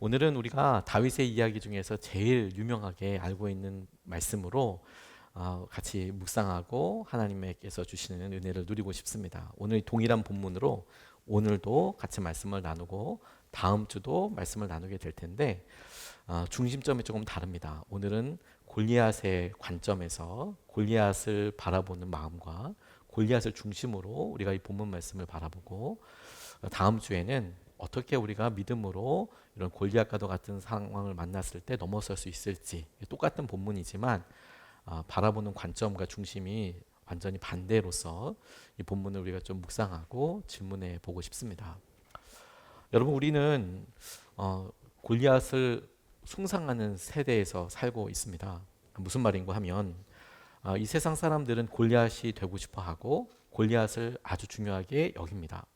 오늘은 우리가 다윗의 이야기 중에서 제일 유명하게 알고 있는 말씀으로 같이 묵상하고 하나님께서 주시는 은혜를 누리고 싶습니다. 오늘 동일한 본문으로 오늘도 같이 말씀을 나누고 다음 주도 말씀을 나누게 될 텐데 중심점이 조금 다릅니다. 오늘은 골리앗의 관점에서 골리앗을 바라보는 마음과 골리앗을 중심으로 우리가 이 본문 말씀을 바라보고 다음 주에는 어떻게 우리가 믿음으로 이런 골리앗과도 같은 상황을 만났을 때 넘어설 수 있을지, 똑같은 본문이지만 바라보는 관점과 중심이 완전히 반대로서 이 본문을 우리가 좀 묵상하고 질문해 보고 싶습니다. 여러분, 우리는 골리앗을 숭상하는 세대에서 살고 있습니다. 무슨 말인가 하면 이 세상 사람들은 골리앗이 되고 싶어 하고 골리앗을 아주 중요하게 여깁니다.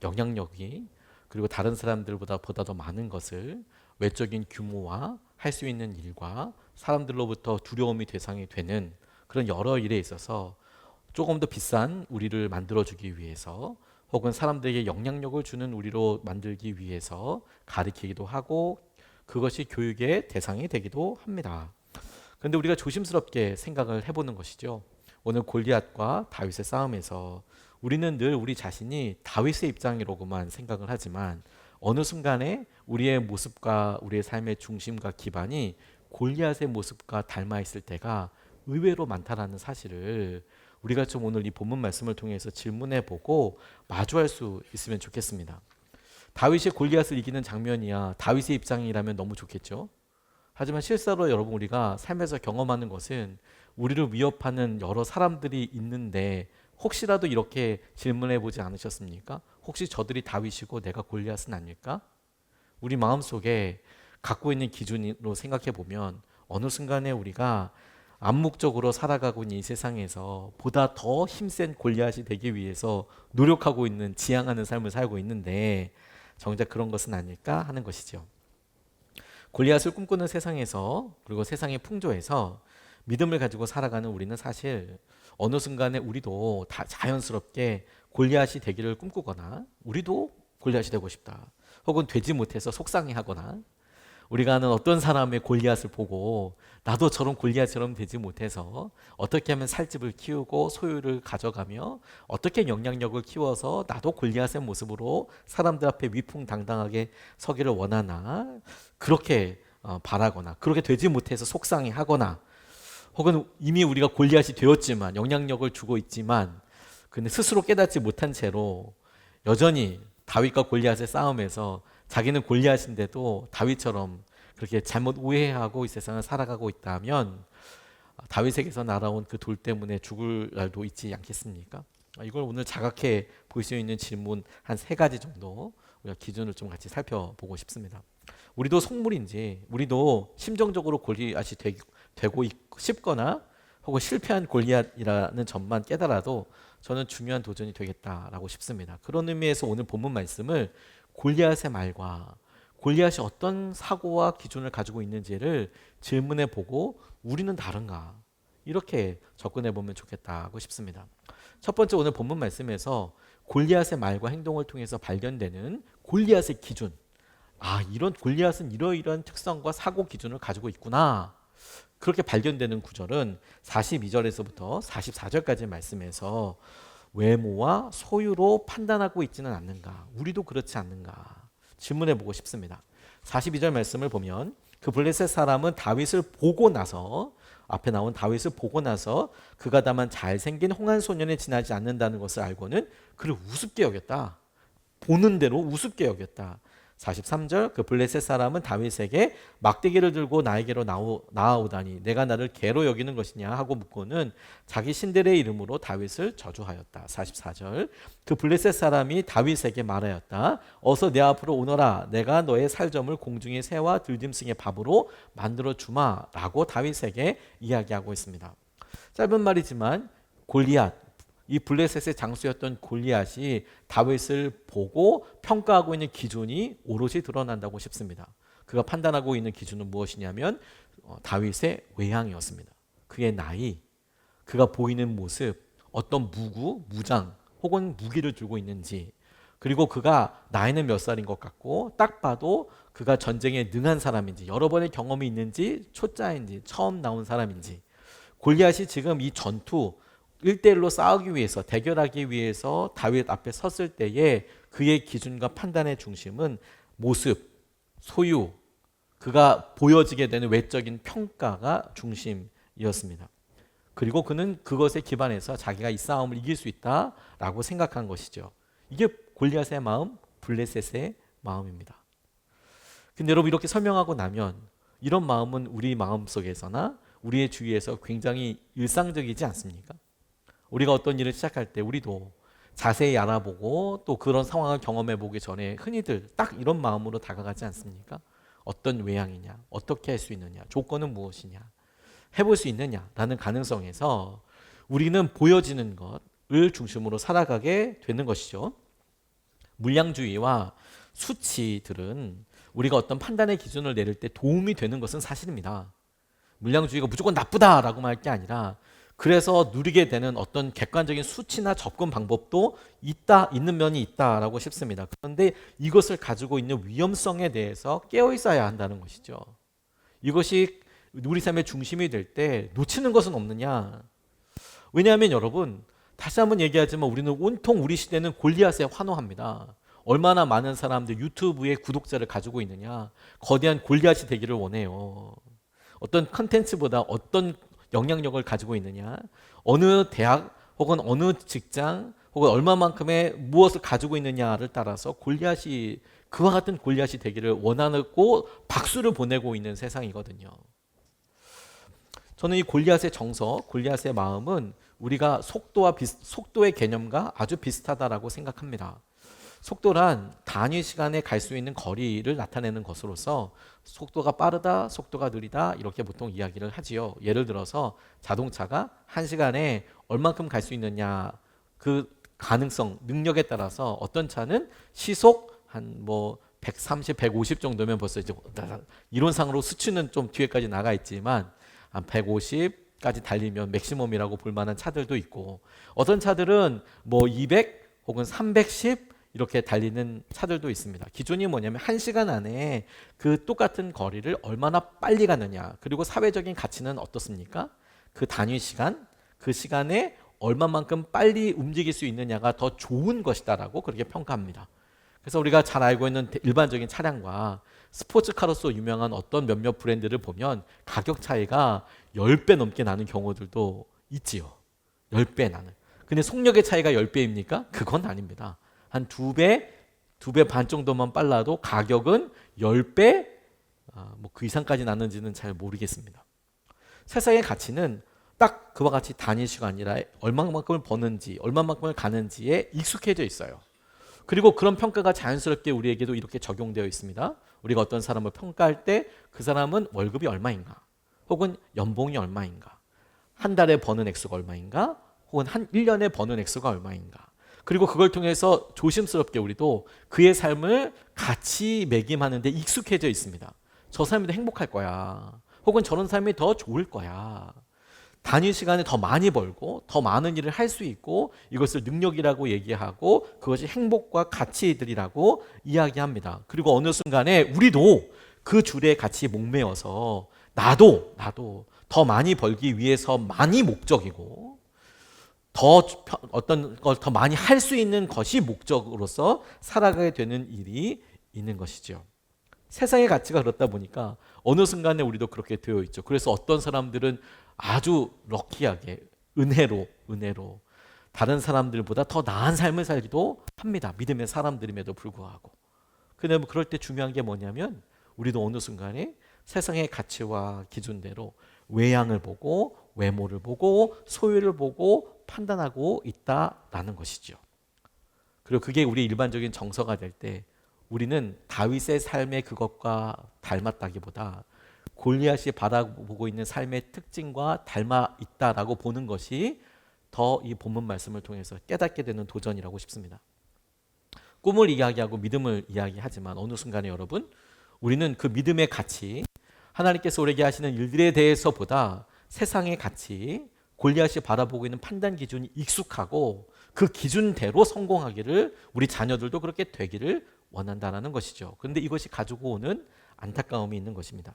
영향력이, 그리고 다른 사람들보다 더 많은 것을, 외적인 규모와 할 수 있는 일과 사람들로부터 두려움이 대상이 되는 그런 여러 일에 있어서 조금 더 비싼 우리를 만들어주기 위해서, 혹은 사람들에게 영향력을 주는 우리로 만들기 위해서 가리키기도 하고, 그것이 교육의 대상이 되기도 합니다. 그런데 우리가 조심스럽게 생각을 해보는 것이죠. 오늘 골리앗과 다윗의 싸움에서 우리는 늘 우리 자신이 다윗의 입장이로고만 생각을 하지만 어느 순간에 우리의 모습과 우리의 삶의 중심과 기반이 골리앗의 모습과 닮아 있을 때가 의외로 많다라는 사실을 우리가 좀 오늘 이 본문 말씀을 통해서 질문해 보고 마주할 수 있으면 좋겠습니다. 다윗이 골리앗을 이기는 장면이야 다윗의 입장이라면 너무 좋겠죠. 하지만 실제로 여러분, 우리가 삶에서 경험하는 것은 우리를 위협하는 여러 사람들이 있는데, 혹시라도 이렇게 질문해 보지 않으셨습니까? 혹시 저들이 다윗이고 내가 골리앗은 아닐까? 우리 마음속에 갖고 있는 기준으로 생각해 보면 어느 순간에 우리가 암묵적으로 살아가고 있는 이 세상에서 보다 더 힘센 골리앗이 되기 위해서 노력하고 있는, 지향하는 삶을 살고 있는데 정작 그런 것은 아닐까 하는 것이죠. 골리앗을 꿈꾸는 세상에서, 그리고 세상의 풍조에서 믿음을 가지고 살아가는 우리는 사실 어느 순간에 우리도 다 자연스럽게 골리앗이 되기를 꿈꾸거나, 우리도 골리앗이 되고 싶다, 혹은 되지 못해서 속상해하거나, 우리가 아는 어떤 사람의 골리앗을 보고 나도 저런 골리앗처럼 되지 못해서 어떻게 하면 살집을 키우고 소유를 가져가며 어떻게 영향력을 키워서 나도 골리앗의 모습으로 사람들 앞에 위풍당당하게 서기를 원하나, 그렇게 바라거나, 그렇게 되지 못해서 속상해하거나, 혹은 이미 우리가 골리앗이 되었지만 영향력을 주고 있지만 근데 스스로 깨닫지 못한 채로 여전히 다윗과 골리앗의 싸움에서 자기는 골리앗인데도 다윗처럼 그렇게 잘못 오해하고 이 세상을 살아가고 있다면 다윗에게서 날아온 그 돌 때문에 죽을 날도 있지 않겠습니까? 이걸 오늘 자각해 볼 수 있는 질문 한 3가지 정도 우리가 기준을 좀 같이 살펴보고 싶습니다. 우리도 속물인지, 우리도 심정적으로 골리앗이 되고 싶거나 혹은 실패한 골리앗이라는 점만 깨달아도 저는 중요한 도전이 되겠다라고 싶습니다. 그런 의미에서 오늘 본문 말씀을 골리앗의 말과 골리앗이 어떤 사고와 기준을 가지고 있는지를 질문해 보고 우리는 다른가, 이렇게 접근해 보면 좋겠다고 싶습니다. 첫 번째, 오늘 본문 말씀에서 골리앗의 말과 행동을 통해서 발견되는 골리앗의 기준, 이런 골리앗은 이러이러한 특성과 사고 기준을 가지고 있구나, 그렇게 발견되는 구절은 42절에서부터 44절까지의 말씀에서 외모와 소유로 판단하고 있지는 않는가, 우리도 그렇지 않는가 질문해 보고 싶습니다. 42절 말씀을 보면 그 블레셋 사람은 다윗을 보고 나서, 앞에 나온 다윗을 보고 나서 그가 다만 잘생긴 홍한 소년에 지나지 않는다는 것을 알고는 그를 우습게 여겼다. 보는 대로 우습게 여겼다. 43절, 그 블레셋 사람은 다윗에게 막대기를 들고 나에게로 나아오다니 내가 나를 개로 여기는 것이냐 하고 묻고는 자기 신들의 이름으로 다윗을 저주하였다. 44절, 그 블레셋 사람이 다윗에게 말하였다. 어서 내 앞으로 오너라. 내가 너의 살점을 공중의 새와 들짐승의 밥으로 만들어 주마 라고 다윗에게 이야기하고 있습니다. 짧은 말이지만 골리앗, 이 블레셋의 장수였던 골리앗이 다윗을 보고 평가하고 있는 기준이 오롯이 드러난다고 싶습니다. 그가 판단하고 있는 기준은 무엇이냐면 다윗의 외향이었습니다. 그의 나이, 그가 보이는 모습, 어떤 무장 혹은 무기를 들고 있는지, 그리고 그가 나이는 몇 살인 것 같고 딱 봐도 그가 전쟁에 능한 사람인지 여러 번의 경험이 있는지 초짜인지 처음 나온 사람인지 골리앗이 지금 이 전투 1대1로 싸우기 위해서 대결하기 위해서 다윗 앞에 섰을 때에 그의 기준과 판단의 중심은 모습, 소유, 그가 보여지게 되는 외적인 평가가 중심이었습니다. 그리고 그는 그것에 기반해서 자기가 이 싸움을 이길 수 있다라고 생각한 것이죠. 이게 골리앗의 마음, 블레셋의 마음입니다. 근데 여러분 이렇게 설명하고 나면 이런 마음은 우리 마음속에서나 우리의 주위에서 굉장히 일상적이지 않습니까? 우리가 어떤 일을 시작할 때 우리도 자세히 알아보고 또 그런 상황을 경험해 보기 전에 흔히들 딱 이런 마음으로 다가가지 않습니까? 어떤 외향이냐, 어떻게 할 수 있느냐, 조건은 무엇이냐, 해볼 수 있느냐라는 가능성에서 우리는 보여지는 것을 중심으로 살아가게 되는 것이죠. 물량주의와 수치들은 우리가 어떤 판단의 기준을 내릴 때 도움이 되는 것은 사실입니다. 물량주의가 무조건 나쁘다라고 말 게 아니라 그래서 누리게 되는 어떤 객관적인 수치나 접근 방법도 있는 면이 있다라고 싶습니다. 그런데 이것을 가지고 있는 위험성에 대해서 깨어 있어야 한다는 것이죠. 이것이 우리 삶의 중심이 될 때 놓치는 것은 없느냐? 왜냐하면 여러분 다시 한번 얘기하지만 우리는 온통 우리 시대는 골리앗에 환호합니다. 얼마나 많은 사람들 유튜브에 구독자를 가지고 있느냐? 거대한 골리앗이 되기를 원해요. 어떤 컨텐츠보다 어떤 영향력을 가지고 있느냐, 어느 대학 혹은 어느 직장 혹은 얼마만큼의 무엇을 가지고 있느냐를 따라서 골리앗이 그와 같은 골리앗이 되기를 원하고 박수를 보내고 있는 세상이거든요. 저는 이 골리앗의 정서, 골리앗의 마음은 우리가 속도의 개념과 아주 비슷하다라고 생각합니다. 속도란 단위 시간에 갈 수 있는 거리를 나타내는 것으로서 속도가 빠르다, 속도가 느리다 이렇게 보통 이야기를 하지요. 예를 들어서 자동차가 1시간에 얼만큼 갈 수 있느냐 그 가능성, 능력에 따라서 어떤 차는 시속 한 130, 150 정도면 벌써 이제 이론상으로 수치는 좀 뒤에까지 나가 있지만 한 150까지 달리면 맥시멈이라고 볼 만한 차들도 있고 어떤 차들은 200 혹은 310 이렇게 달리는 차들도 있습니다. 기준이 뭐냐면 1시간 안에 그 똑같은 거리를 얼마나 빨리 가느냐 그리고 사회적인 가치는 어떻습니까? 그 단위 시간, 그 시간에 얼마만큼 빨리 움직일 수 있느냐가 더 좋은 것이다라고 그렇게 평가합니다. 그래서 우리가 잘 알고 있는 일반적인 차량과 스포츠카로서 유명한 어떤 몇몇 브랜드를 보면 가격 차이가 10배 넘게 나는 경우들도 있지요. 10배 나는. 근데 속력의 차이가 10배입니까? 그건 아닙니다. 한 2배, 2배 반 정도만 빨라도 가격은 10배, 그 이상까지 나는지는 잘 모르겠습니다. 세상의 가치는 딱 그와 같이 단위 시간이라 얼마만큼을 버는지, 얼마만큼을 가는지에 익숙해져 있어요. 그리고 그런 평가가 자연스럽게 우리에게도 이렇게 적용되어 있습니다. 우리가 어떤 사람을 평가할 때 그 사람은 월급이 얼마인가, 혹은 연봉이 얼마인가, 한 달에 버는 액수가 얼마인가, 혹은 한 1년에 버는 액수가 얼마인가. 그리고 그걸 통해서 조심스럽게 우리도 그의 삶을 같이 매김하는 데 익숙해져 있습니다. 저 사람이 더 행복할 거야. 혹은 저런 삶이 더 좋을 거야. 단위 시간에 더 많이 벌고 더 많은 일을 할 수 있고 이것을 능력이라고 얘기하고 그것이 행복과 가치들이라고 이야기합니다. 그리고 어느 순간에 우리도 그 줄에 같이 목매어서 나도 더 많이 벌기 위해서만이 목적이고 어떤 걸 더 많이 할 수 있는 것이 목적으로서 살아가게 되는 일이 있는 것이죠. 세상의 가치가 그렇다 보니까 어느 순간에 우리도 그렇게 되어 있죠. 그래서 어떤 사람들은 아주 럭키하게 은혜로 다른 사람들보다 더 나은 삶을 살기도 합니다. 믿음의 사람들임에도 불구하고. 근데 그럴 때 중요한 게 뭐냐면 우리도 어느 순간에 세상의 가치와 기준대로 외양을 보고 외모를 보고 소유를 보고 판단하고 있다라는 것이죠. 그리고 그게 우리 일반적인 정서가 될 때 우리는 다윗의 삶의 그것과 닮았다기보다 골리앗이 바라보고 있는 삶의 특징과 닮아 있다라고 보는 것이 더 이 본문 말씀을 통해서 깨닫게 되는 도전이라고 싶습니다. 꿈을 이야기하고 믿음을 이야기하지만 어느 순간에 여러분 우리는 그 믿음의 가치, 하나님께서 우리에게 하시는 일들에 대해서보다 세상의 가치, 골리앗이 바라보고 있는 판단 기준이 익숙하고 그 기준대로 성공하기를, 우리 자녀들도 그렇게 되기를 원한다라는 것이죠. 그런데 이것이 가지고 오는 안타까움이 있는 것입니다.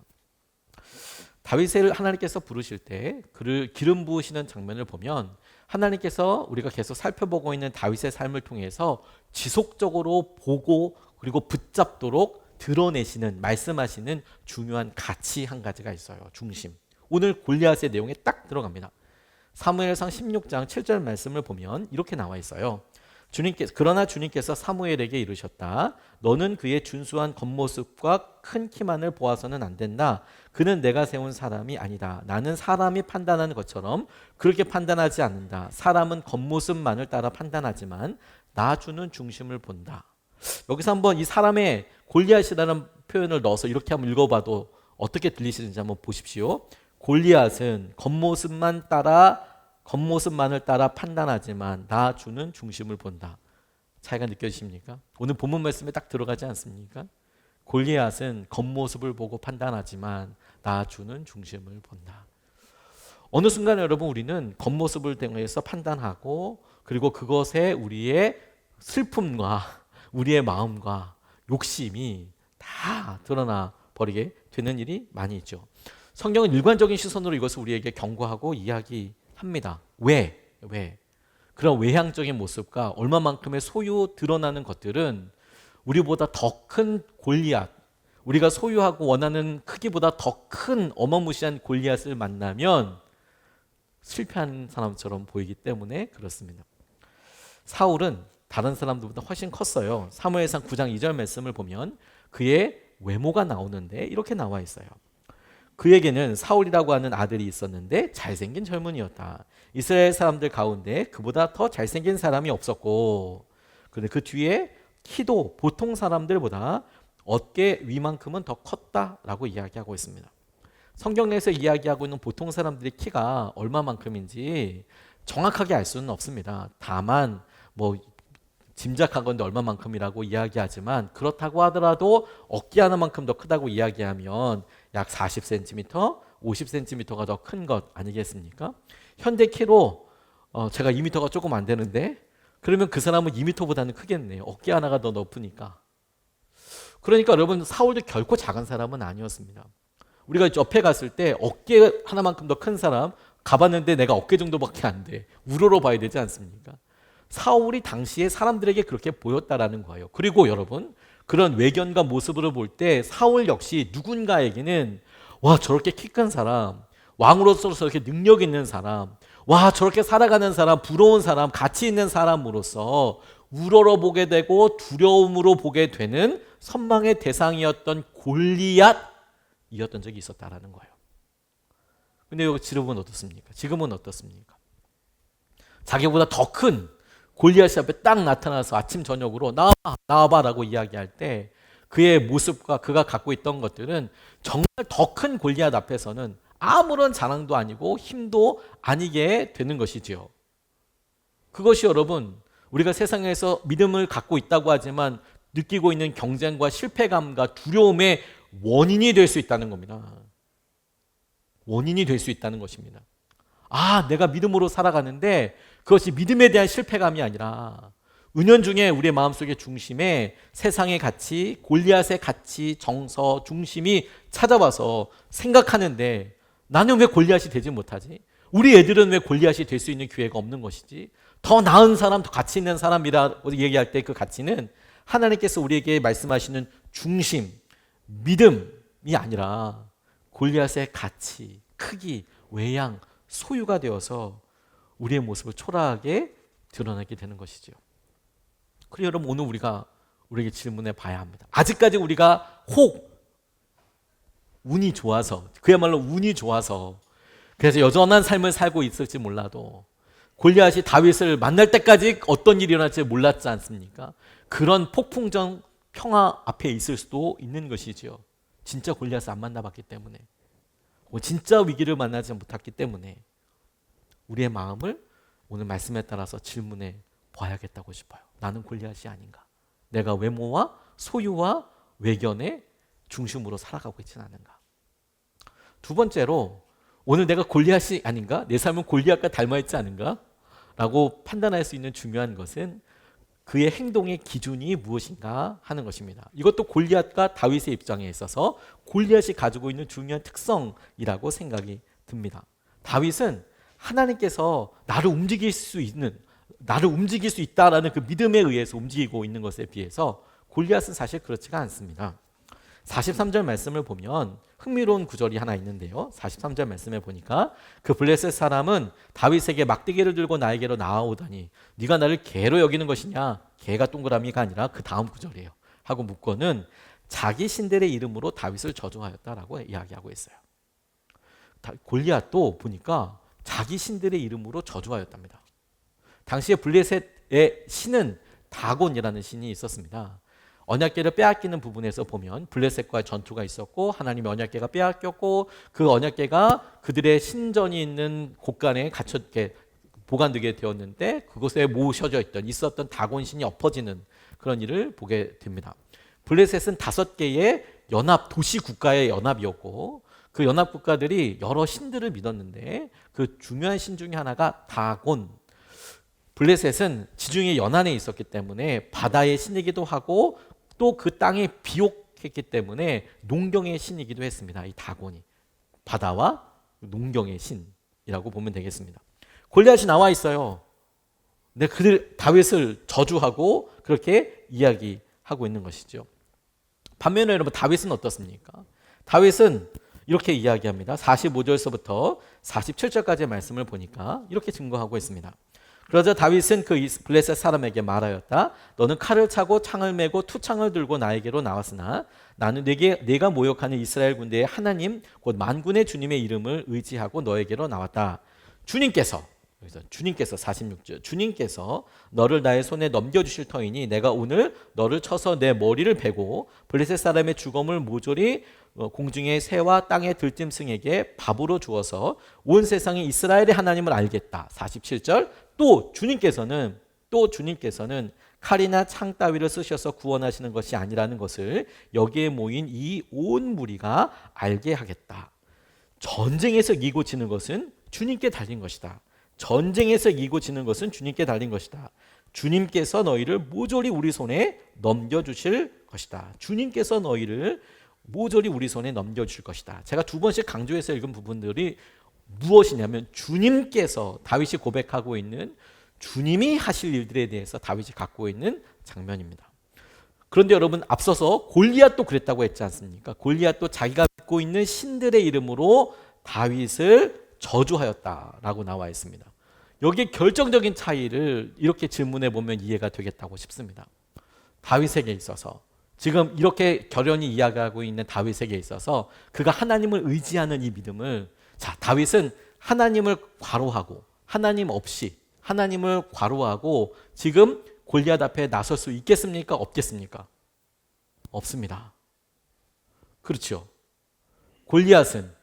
다윗을 하나님께서 부르실 때 그를 기름 부으시는 장면을 보면 하나님께서 우리가 계속 살펴보고 있는 다윗의 삶을 통해서 지속적으로 보고 그리고 붙잡도록 드러내시는, 말씀하시는 중요한 가치 한 가지가 있어요. 중심. 오늘 골리앗의 내용에 딱 들어갑니다. 사무엘상 16장 7절 말씀을 보면 이렇게 나와 있어요. 그러나 주님께서 사무엘에게 이르셨다. 너는 그의 준수한 겉모습과 큰 키만을 보아서는 안 된다. 그는 내가 세운 사람이 아니다. 나는 사람이 판단하는 것처럼 그렇게 판단하지 않는다. 사람은 겉모습만을 따라 판단하지만 나 주는 중심을 본다. 여기서 한번 이 사람의 골리앗이라는 표현을 넣어서 이렇게 한번 읽어봐도 어떻게 들리시는지 한번 보십시오. 골리앗은 겉모습만을 따라 판단하지만 나 주는 중심을 본다. 차이가 느껴지십니까? 오늘 본문 말씀에 딱 들어가지 않습니까? 골리앗은 겉모습을 보고 판단하지만 나 주는 중심을 본다. 어느 순간 여러분 우리는 겉모습을 통해서 판단하고 그리고 그것에 우리의 슬픔과 우리의 마음과 욕심이 다 드러나 버리게 되는 일이 많이 있죠. 성경은 일관적인 시선으로 이것을 우리에게 경고하고 이야기합니다. 왜? 그런 외향적인 모습과 얼마만큼의 소유 드러나는 것들은 우리보다 더 큰 골리앗, 우리가 소유하고 원하는 크기보다 더 큰 어마무시한 골리앗을 만나면 실패한 사람처럼 보이기 때문에 그렇습니다. 사울은 다른 사람들보다 훨씬 컸어요. 사무엘상 9장 2절 말씀을 보면 그의 외모가 나오는데 이렇게 나와 있어요. 그에게는 사울이라고 하는 아들이 있었는데 잘생긴 젊은이였다. 이스라엘 사람들 가운데 그보다 더 잘생긴 사람이 없었고, 그런데 그 뒤에 키도 보통 사람들보다 어깨 위만큼은 더 컸다라고 이야기하고 있습니다. 성경 내에서 이야기하고 있는 보통 사람들의 키가 얼마만큼인지 정확하게 알 수는 없습니다. 다만 뭐 짐작하건대 얼마만큼이라고 이야기하지만 그렇다고 하더라도 어깨 하나만큼 더 크다고 이야기하면 약 40cm, 50cm가 더 큰 것 아니겠습니까? 현대 키로 제가 2m가 조금 안 되는데 그러면 그 사람은 2m보다는 크겠네요. 어깨 하나가 더 높으니까. 그러니까 여러분 사울도 결코 작은 사람은 아니었습니다. 우리가 옆에 갔을 때 어깨 하나만큼 더 큰 사람 가봤는데 내가 어깨 정도밖에 안 돼. 우러러 봐야 되지 않습니까? 사울이 당시에 사람들에게 그렇게 보였다라는 거예요. 그리고 여러분 그런 외견과 모습으로 볼 때 사울 역시 누군가에게는 와 저렇게 키 큰 사람, 왕으로서 저렇게 능력 있는 사람, 와 저렇게 살아가는 사람, 부러운 사람, 가치 있는 사람으로서 우러러 보게 되고 두려움으로 보게 되는 선망의 대상이었던 골리앗이었던 적이 있었다라는 거예요. 근데 지금은 어떻습니까? 자기보다 더 큰 골리앗이 앞에 딱 나타나서 아침 저녁으로 나와봐라고 이야기할 때 그의 모습과 그가 갖고 있던 것들은 정말 더 큰 골리앗 앞에서는 아무런 자랑도 아니고 힘도 아니게 되는 것이지요. 그것이 여러분 우리가 세상에서 믿음을 갖고 있다고 하지만 느끼고 있는 경쟁과 실패감과 두려움의 원인이 될 수 있다는 겁니다. 원인이 될 수 있다는 것입니다. 내가 믿음으로 살아가는데 그것이 믿음에 대한 실패감이 아니라 은연중에 우리의 마음속의 중심에 세상의 가치, 골리앗의 가치, 정서, 중심이 찾아와서 생각하는데 나는 왜 골리앗이 되지 못하지? 우리 애들은 왜 골리앗이 될 수 있는 기회가 없는 것이지? 더 나은 사람, 더 가치 있는 사람이라고 얘기할 때 그 가치는 하나님께서 우리에게 말씀하시는 중심, 믿음이 아니라 골리앗의 가치, 크기, 외양, 소유가 되어서 우리의 모습을 초라하게 드러나게 되는 것이죠. 그리고 여러분 오늘 우리에게 질문해 봐야 합니다. 아직까지 우리가 운이 좋아서 그야말로 운이 좋아서 그래서 여전한 삶을 살고 있을지 몰라도 골리앗이 다윗을 만날 때까지 어떤 일이 일어날지 몰랐지 않습니까? 그런 폭풍전 평화 앞에 있을 수도 있는 것이지요. 진짜 골리앗을 안 만나봤기 때문에 진짜 위기를 만나지 못했기 때문에 우리의 마음을 오늘 말씀에 따라서 질문해 봐야겠다고 싶어요. 나는 골리앗이 아닌가? 내가 외모와 소유와 외견의 중심으로 살아가고 있지는 않은가? 두 번째로 오늘 내가 골리앗이 아닌가? 내 삶은 골리앗과 닮아있지 않은가? 라고 판단할 수 있는 중요한 것은 그의 행동의 기준이 무엇인가 하는 것입니다. 이것도 골리앗과 다윗의 입장에 있어서 골리앗이 가지고 있는 중요한 특성이라고 생각이 듭니다. 다윗은 하나님께서 나를 움직일 수 있다라는 그 믿음에 의해서 움직이고 있는 것에 비해서 골리앗은 사실 그렇지가 않습니다. 43절 말씀을 보면 흥미로운 구절이 하나 있는데요. 43절 말씀에 보니까 그 블레셋 사람은 다윗에게 막대기를 들고 나에게로 나아오더니 네가 나를 개로 여기는 것이냐? 개가 동그라미가 아니라 그 다음 구절이에요. 하고 묻고는 자기 신들의 이름으로 다윗을 저주하였다라고 이야기하고 있어요. 골리앗도 보니까 자기 신들의 이름으로 저주하였답니다. 당시에 블레셋의 신은 다곤이라는 신이 있었습니다. 언약궤를 빼앗기는 부분에서 보면 블레셋과의 전투가 있었고 하나님의 언약궤가 빼앗겼고 그 언약궤가 그들의 신전이 있는 곳간에 갇혀 보관되게 되었는데 그곳에 모셔져 있었던 다곤 신이 엎어지는 그런 일을 보게 됩니다. 블레셋은 5개의 연합 도시 국가의 연합이었고 그 연합 국가들이 여러 신들을 믿었는데 그 중요한 신 중에 하나가 다곤. 블레셋은 지중해 연안에 있었기 때문에 바다의 신이기도 하고 또 그 땅에 비옥했기 때문에 농경의 신이기도 했습니다. 이 다곤이 바다와 농경의 신이라고 보면 되겠습니다. 골리앗이 나와 있어요. 근데 그들 다윗을 저주하고 그렇게 이야기하고 있는 것이죠. 반면에 여러분 다윗은 어떻습니까? 다윗은 이렇게 이야기합니다. 45절서부터 47절까지의 말씀을 보니까 이렇게 증거하고 있습니다. 그러자 다윗은 그 블레셋 사람에게 말하였다. 너는 칼을 차고 창을 메고 투창을 들고 나에게로 나왔으나 나는 네가 모욕하는 이스라엘 군대의 하나님 곧 만군의 주님의 이름을 의지하고 너에게로 나왔다. 주님께서 46절 주님께서 너를 나의 손에 넘겨주실 터이니 내가 오늘 너를 쳐서 내 머리를 베고 블레셋 사람의 주검을 모조리 공중의 새와 땅의 들짐승에게 밥으로 주어서 온 세상이 이스라엘의 하나님을 알겠다. 47절 또 주님께서는 칼이나 창 따위를 쓰셔서 구원하시는 것이 아니라는 것을 여기에 모인 이 온 무리가 알게 하겠다. 전쟁에서 이기고 지는 것은 주님께 달린 것이다. 전쟁에서 이기고 지는 것은 주님께 달린 것이다. 주님께서 너희를 모조리 우리 손에 넘겨주실 것이다. 주님께서 너희를 모조리 우리 손에 넘겨주실 것이다. 제가 2번씩 강조해서 읽은 부분들이 무엇이냐면 주님께서 다윗이 고백하고 있는 주님이 하실 일들에 대해서 다윗이 갖고 있는 장면입니다. 그런데 여러분 앞서서 골리앗도 그랬다고 했지 않습니까? 골리앗도 자기가 믿고 있는 신들의 이름으로 다윗을 저주하였다라고 나와 있습니다. 여기에 결정적인 차이를 이렇게 질문해 보면 이해가 되겠다고 싶습니다. 다윗에게 있어서 지금 이렇게 결연히 이야기하고 있는 다윗에게 있어서 그가 하나님을 의지하는 이 믿음을 다윗은 하나님을 과로하고 하나님 없이 하나님을 과로하고 지금 골리앗 앞에 나설 수 있겠습니까? 없겠습니까? 없습니다. 그렇죠. 골리앗은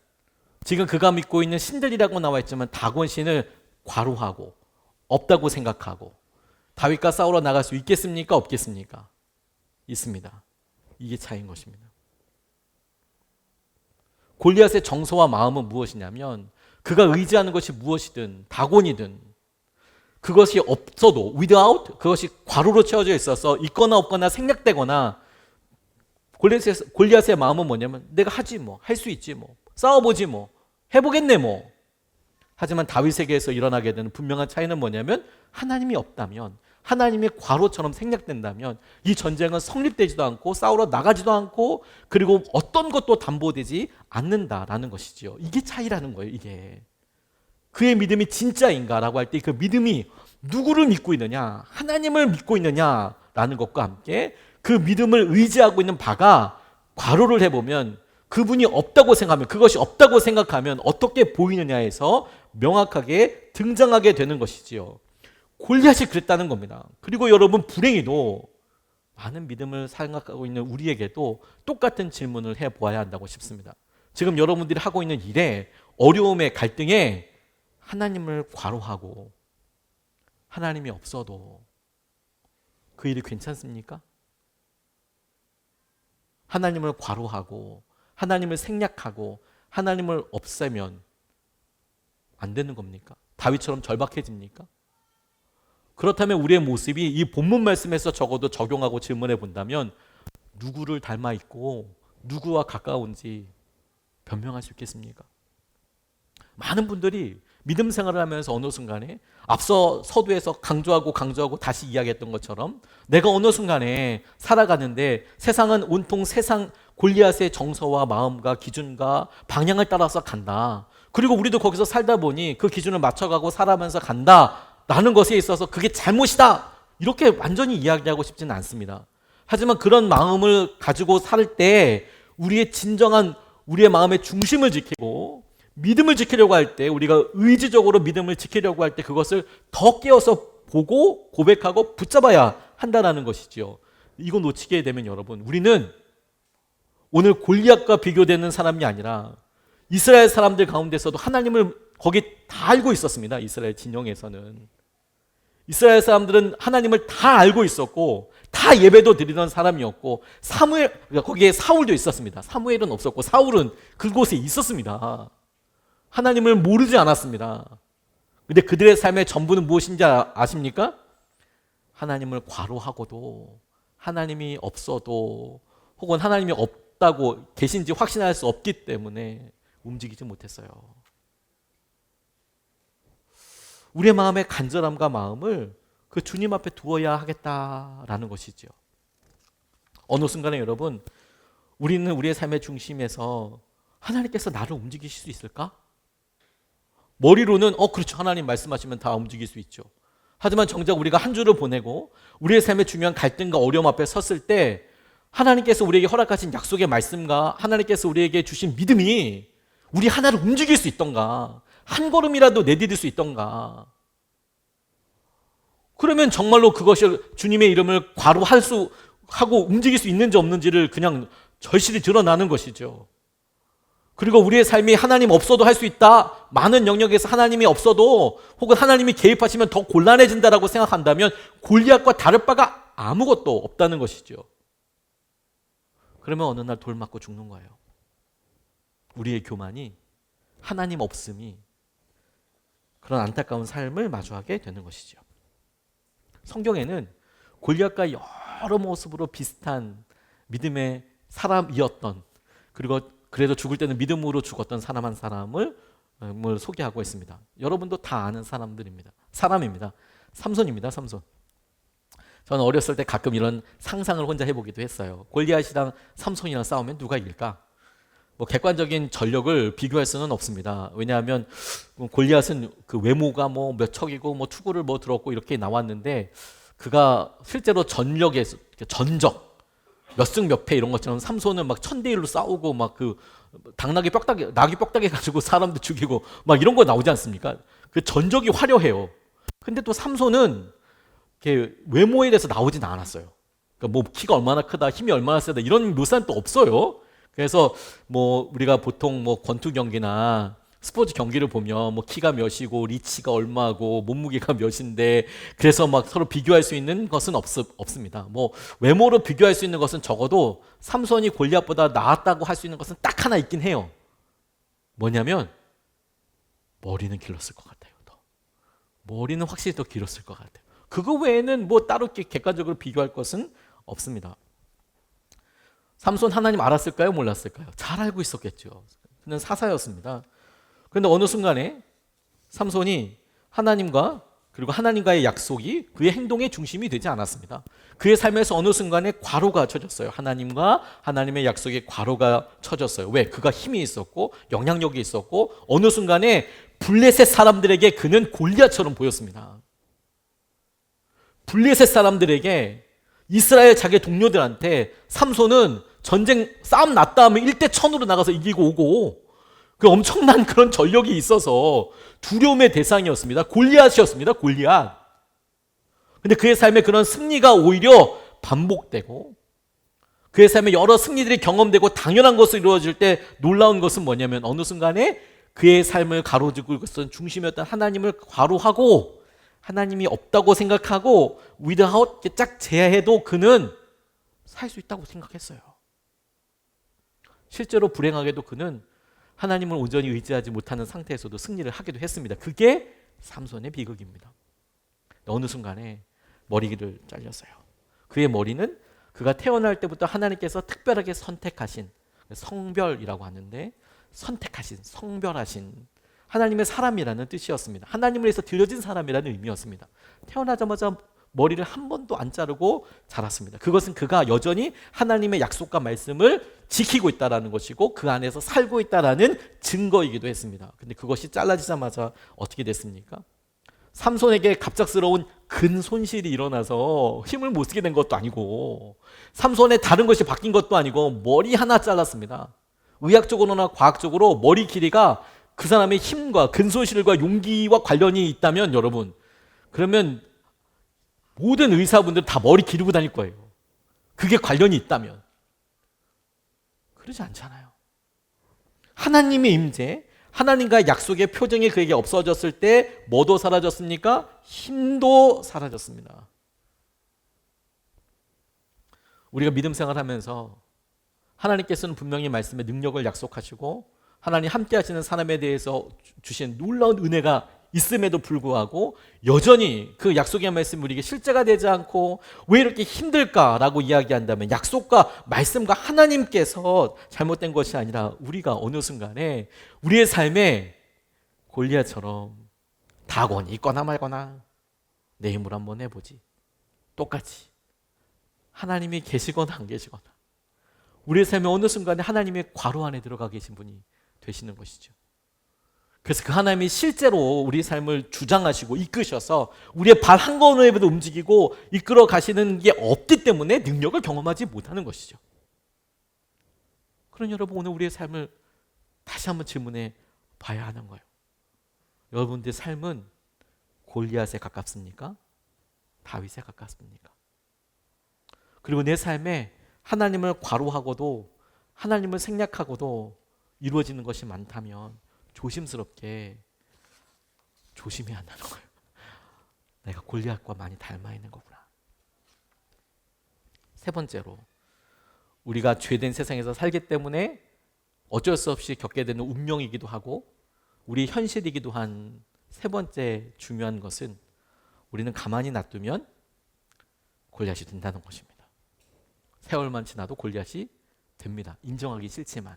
지금 그가 믿고 있는 신들이라고 나와 있지만 다곤 신을 과로하고 없다고 생각하고 다윗과 싸우러 나갈 수 있겠습니까? 없겠습니까? 있습니다. 이게 차이인 것입니다. 골리앗의 정서와 마음은 무엇이냐면 그가 의지하는 것이 무엇이든 다곤이든 그것이 없어도 without 그것이 괄호로 채워져 있어서 있거나 없거나 생략되거나 골리앗의 마음은 뭐냐면 내가 하지 뭐 할 수 있지 뭐 싸워보지 뭐 해보겠네 뭐. 하지만 다윗에게서 일어나게 되는 분명한 차이는 뭐냐면 하나님이 없다면 하나님의 과로처럼 생략된다면 이 전쟁은 성립되지도 않고 싸우러 나가지도 않고 그리고 어떤 것도 담보되지 않는다라는 것이지요. 이게 차이라는 거예요. 이게 그의 믿음이 진짜인가라고 할 때 그 믿음이 누구를 믿고 있느냐 하나님을 믿고 있느냐라는 것과 함께 그 믿음을 의지하고 있는 바가 과로를 해보면 그분이 없다고 생각하면 그것이 없다고 생각하면 어떻게 보이느냐에서 명확하게 등장하게 되는 것이지요. 골리앗이 그랬다는 겁니다. 그리고 여러분 불행히도 많은 믿음을 생각하고 있는 우리에게도 똑같은 질문을 해보아야 한다고 싶습니다. 지금 여러분들이 하고 있는 일에 어려움에 갈등에 하나님을 과로하고 하나님이 없어도 그 일이 괜찮습니까? 하나님을 과로하고 하나님을 생략하고 하나님을 없애면 안 되는 겁니까? 다윗처럼 절박해집니까? 그렇다면 우리의 모습이 이 본문 말씀에서 적어도 적용하고 질문해 본다면 누구를 닮아 있고 누구와 가까운지 변명할 수 있겠습니까? 많은 분들이 믿음 생활을 하면서 어느 순간에 앞서 서두에서 강조하고 다시 이야기했던 것처럼 내가 어느 순간에 살아가는데 세상은 온통 세상 골리앗의 정서와 마음과 기준과 방향을 따라서 간다. 그리고 우리도 거기서 살다 보니 그 기준을 맞춰가고 살아가면서 간다라는 것에 있어서 그게 잘못이다. 이렇게 완전히 이야기하고 싶지는 않습니다. 하지만 그런 마음을 가지고 살 때 우리의 진정한 우리의 마음의 중심을 지키고 믿음을 지키려고 할 때 우리가 의지적으로 믿음을 지키려고 할 때 그것을 더 깨어서 보고 고백하고 붙잡아야 한다는 것이지요. 이거 놓치게 되면 여러분 우리는 오늘 골리앗과 비교되는 사람이 아니라 이스라엘 사람들 가운데서도 하나님을 거기 다 알고 있었습니다. 이스라엘 진영에서는 이스라엘 사람들은 하나님을 다 알고 있었고 다 예배도 드리던 사람이었고 거기에 사울도 있었습니다. 사무엘은 없었고 사울은 그곳에 있었습니다. 하나님을 모르지 않았습니다. 근데 그들의 삶의 전부는 무엇인지 아십니까? 하나님을 과로하고도 하나님이 없어도 혹은 하나님이 없다고 계신지 확신할 수 없기 때문에 움직이지 못했어요. 우리의 마음의 간절함과 마음을 그 주님 앞에 두어야 하겠다라는 것이죠. 어느 순간에 여러분 우리는 우리의 삶의 중심에서 하나님께서 나를 움직이실 수 있을까? 머리로는 그렇죠. 하나님 말씀하시면 다 움직일 수 있죠. 하지만 정작 우리가 한 주를 보내고 우리의 삶의 중요한 갈등과 어려움 앞에 섰을 때 하나님께서 우리에게 허락하신 약속의 말씀과 하나님께서 우리에게 주신 믿음이 우리 하나를 움직일 수 있던가, 한 걸음이라도 내디딜 수 있던가. 그러면 정말로 그것이 주님의 이름을 하고 움직일 수 있는지 없는지를 그냥 절실히 드러나는 것이죠. 그리고 우리의 삶이 하나님 없어도 할 수 있다. 많은 영역에서 하나님이 없어도 혹은 하나님이 개입하시면 더 곤란해진다라고 생각한다면 골리앗과 다를 바가 아무것도 없다는 것이죠. 그러면 어느 날 돌 맞고 죽는 거예요. 우리의 교만이 하나님 없음이 그런 안타까운 삶을 마주하게 되는 것이죠. 성경에는 골리앗과 여러 모습으로 비슷한 믿음의 사람이었던 그리고 그래도 죽을 때는 믿음으로 죽었던 사람 한 사람을 소개하고 있습니다. 여러분도 다 아는 사람입니다. 삼손입니다. 삼손. 저는 어렸을 때 가끔 이런 상상을 혼자 해보기도 했어요. 골리앗이랑 삼손이랑 싸우면 누가 이길까? 객관적인 전력을 비교할 수는 없습니다. 왜냐하면 골리앗은 그 외모가 몇 척이고 투구를 들었고 이렇게 나왔는데 그가 실제로 전력에서 전적 몇 승 몇 패 이런 것처럼 삼손은 1000대1로 싸우고 낙이 뼈다귀 가지고 사람들 죽이고 이런 거 나오지 않습니까? 그 전적이 화려해요. 근데 또 삼손은 외모에 대해서 나오진 않았어요. 그러니까 키가 얼마나 크다, 힘이 얼마나 세다 이런 묘사는 또 없어요. 그래서 우리가 보통 권투 경기나 스포츠 경기를 보면 키가 몇이고 리치가 얼마고 몸무게가 몇인데 그래서 서로 비교할 수 있는 것은 없습니다. 외모로 비교할 수 있는 것은 적어도 삼손이 골리앗보다 나았다고 할 수 있는 것은 딱 하나 있긴 해요. 뭐냐면 머리는 길었을 것 같아요. 머리는 확실히 더 길었을 것 같아요. 그거 외에는 따로 객관적으로 비교할 것은 없습니다. 삼손 하나님 알았을까요? 몰랐을까요? 잘 알고 있었겠죠. 그는 사사였습니다. 그런데 어느 순간에 삼손이 하나님과 그리고 하나님과의 약속이 그의 행동의 중심이 되지 않았습니다. 그의 삶에서 어느 순간에 과로가 쳐졌어요. 하나님과 하나님의 약속에 과로가 쳐졌어요. 왜? 그가 힘이 있었고 영향력이 있었고 어느 순간에 블레셋 사람들에게 그는 골리앗처럼 보였습니다. 블레셋 사람들에게 이스라엘 자기 동료들한테 삼손은 전쟁 싸움 났다 하면 1대 1000으로 나가서 이기고 오고 그 엄청난 그런 전력이 있어서 두려움의 대상이었습니다. 골리앗이었습니다. 골리앗. 근데 그의 삶에 그런 승리가 오히려 반복되고 그의 삶에 여러 승리들이 경험되고 당연한 것으로 이루어질 때 놀라운 것은 뭐냐면 어느 순간에 그의 삶을 가로지고 있었던 중심이었던 하나님을 과로하고 하나님이 없다고 생각하고 without 쫙 제해도 그는 살 수 있다고 생각했어요. 실제로 불행하게도 그는 하나님을 온전히 의지하지 못하는 상태에서도 승리를 하기도 했습니다. 그게 삼손의 비극입니다. 어느 순간에 머리를 잘렸어요. 그의 머리는 그가 태어날 때부터 하나님께서 특별하게 선택하신, 성별이라고 하는데 선택하신, 성별하신 하나님의 사람이라는 뜻이었습니다. 하나님을 위해서 들려진 사람이라는 의미였습니다. 태어나자마자 머리를 한 번도 안 자르고 자랐습니다. 그것은 그가 여전히 하나님의 약속과 말씀을 지키고 있다는 것이고 그 안에서 살고 있다는 증거이기도 했습니다. 근데 그것이 잘라지자마자 어떻게 됐습니까? 삼손에게 갑작스러운 근손실이 일어나서 힘을 못 쓰게 된 것도 아니고 삼손의 다른 것이 바뀐 것도 아니고 머리 하나 잘랐습니다. 의학적으로나 과학적으로 머리 길이가 그 사람의 힘과 근손실과 용기와 관련이 있다면 여러분, 그러면 모든 의사분들 다 머리 기르고 다닐 거예요. 그게 관련이 있다면. 그러지 않잖아요. 하나님의 임재, 하나님과의 약속의 표정이 그에게 없어졌을 때 뭐도 사라졌습니까? 힘도 사라졌습니다. 우리가 믿음 생활하면서 하나님께서는 분명히 말씀의 능력을 약속하시고 하나님 함께 하시는 사람에 대해서 주신 놀라운 은혜가 있음에도 불구하고 여전히 그 약속의 말씀이 우리에게 실제가 되지 않고 왜 이렇게 힘들까라고 이야기한다면 약속과 말씀과 하나님께서 잘못된 것이 아니라 우리가 어느 순간에 우리의 삶에 골리앗처럼 다곤이 있거나 말거나 내 힘으로 한번 해보지, 똑같이 하나님이 계시거나 안 계시거나 우리의 삶에 어느 순간에 하나님의 괄호 안에 들어가 계신 분이 되시는 것이죠. 그래서 그 하나님이 실제로 우리 삶을 주장하시고 이끄셔서 우리의 발 한 걸음에도 움직이고 이끌어 가시는 게 없기 때문에 능력을 경험하지 못하는 것이죠. 그런 여러분, 오늘 우리의 삶을 다시 한번 질문해 봐야 하는 거예요. 여러분들의 삶은 골리앗에 가깝습니까? 다윗에 가깝습니까? 그리고 내 삶에 하나님을 과로하고도 하나님을 생략하고도 이루어지는 것이 많다면 조심스럽게 조심해야 한다는 거예요. 내가 골리앗과 많이 닮아 있는 거구나. 세 번째로, 우리가 죄된 세상에서 살기 때문에 어쩔 수 없이 겪게 되는 운명이기도 하고 우리 현실이기도 한 세 번째 중요한 것은 우리는 가만히 놔두면 골리앗이 된다는 것입니다. 세월만 지나도 골리앗이 됩니다. 인정하기 싫지만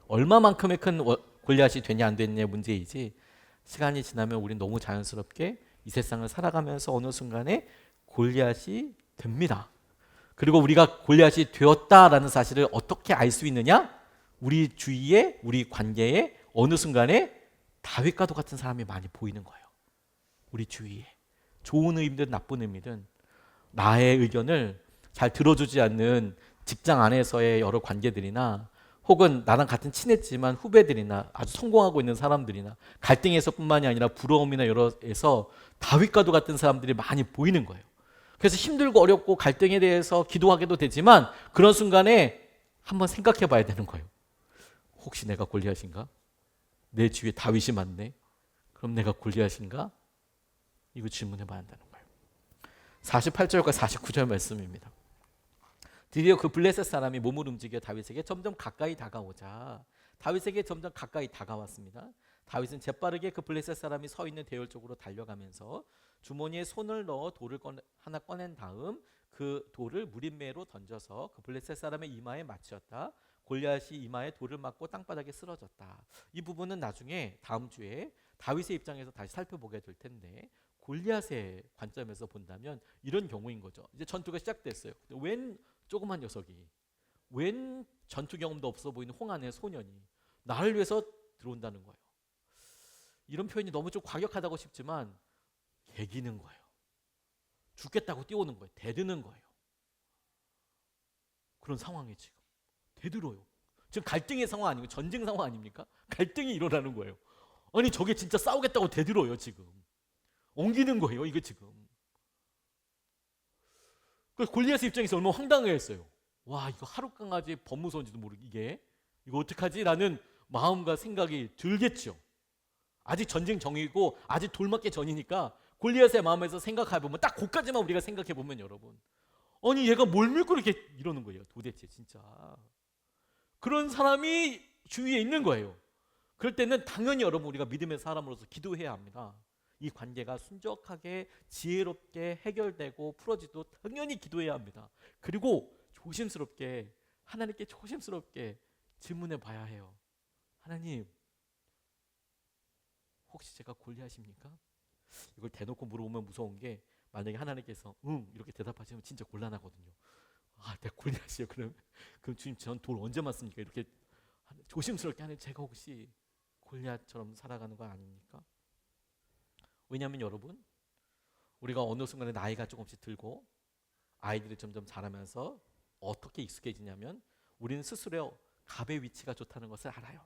얼마만큼의 큰 골리앗이 되냐 안 되느냐의 문제이지 시간이 지나면 우린 너무 자연스럽게 이 세상을 살아가면서 어느 순간에 골리앗이 됩니다. 그리고 우리가 골리앗이 되었다라는 사실을 어떻게 알 수 있느냐? 우리 주위에, 우리 관계에 어느 순간에 다윗과 같은 사람이 많이 보이는 거예요. 우리 주위에. 좋은 의미든 나쁜 의미든 나의 의견을 잘 들어주지 않는 직장 안에서의 여러 관계들이나 혹은 나랑 같은 친했지만 후배들이나 아주 성공하고 있는 사람들이나 갈등에서뿐만이 아니라 부러움이나 여러에서 다윗과 같은 사람들이 많이 보이는 거예요. 그래서 힘들고 어렵고 갈등에 대해서 기도하게도 되지만 그런 순간에 한번 생각해 봐야 되는 거예요. 혹시 내가 골리앗인가? 내 주위에 다윗이 많네. 그럼 내가 골리앗인가? 이거 질문해 봐야 한다는 거예요. 48절과 49절 말씀입니다. 드디어 그 블레셋 사람이 몸을 움직여 다윗에게 점점 가까이 다가오자 다윗에게 점점 가까이 다가왔습니다. 다윗은 재빠르게 그 블레셋 사람이 서 있는 대열 쪽으로 달려가면서 주머니에 손을 넣어 돌을 하나 꺼낸 다음 그 돌을 무림매로 던져서 그 블레셋 사람의 이마에 맞추었다. 골리앗이 이마에 돌을 맞고 땅바닥에 쓰러졌다. 이 부분은 나중에 다음 주에 다윗의 입장에서 다시 살펴보게 될 텐데 골리앗의 관점에서 본다면 이런 경우인 거죠. 이제 전투가 시작됐어요. 웬 조그만 녀석이, 웬 전투 경험도 없어 보이는 홍안의 소년이 나를 위해서 들어온다는 거예요. 이런 표현이 너무 좀 과격하다고 싶지만 개기는 거예요. 죽겠다고 뛰어오는 거예요. 대드는 거예요. 그런 상황이 지금 대들어요. 지금 갈등의 상황 아니고 전쟁 상황 아닙니까? 갈등이 일어나는 거예요. 아니 저게 진짜 싸우겠다고 대들어요. 지금 옮기는 거예요. 이게 지금. 그래서 골리앗의 입장에서 얼마나 황당해했어요. 와, 이거 하루 강아지 법무서인지도 모르게 이거 어떡하지? 라는 마음과 생각이 들겠죠. 아직 전쟁 정이고 아직 돌맞기 전이니까 골리앗의 마음에서 생각해보면 딱 그까지만 우리가 생각해보면 여러분, 아니 얘가 뭘 믿고 이렇게 이러는 거예요. 도대체 진짜 그런 사람이 주위에 있는 거예요. 그럴 때는 당연히 여러분 우리가 믿음의 사람으로서 기도해야 합니다. 이 관계가 순적하게 지혜롭게 해결되고 풀어지도 당연히 기도해야 합니다. 그리고 조심스럽게 하나님께 조심스럽게 질문해 봐야 해요. 하나님, 혹시 제가 골리앗입니까? 이걸 대놓고 물어보면 무서운 게 만약에 하나님께서 응 이렇게 대답하시면 진짜 곤란하거든요. 아, 내가 골리앗이요. 그럼 주님 전 돌 언제 맞습니까? 이렇게 조심스럽게 하는 제가 혹시 골리앗처럼 살아가는 거 아닙니까? 왜냐하면 여러분, 우리가 어느 순간에 나이가 조금씩 들고 아이들이 점점 자라면서 어떻게 익숙해지냐면 우리는 스스로 갑의 위치가 좋다는 것을 알아요.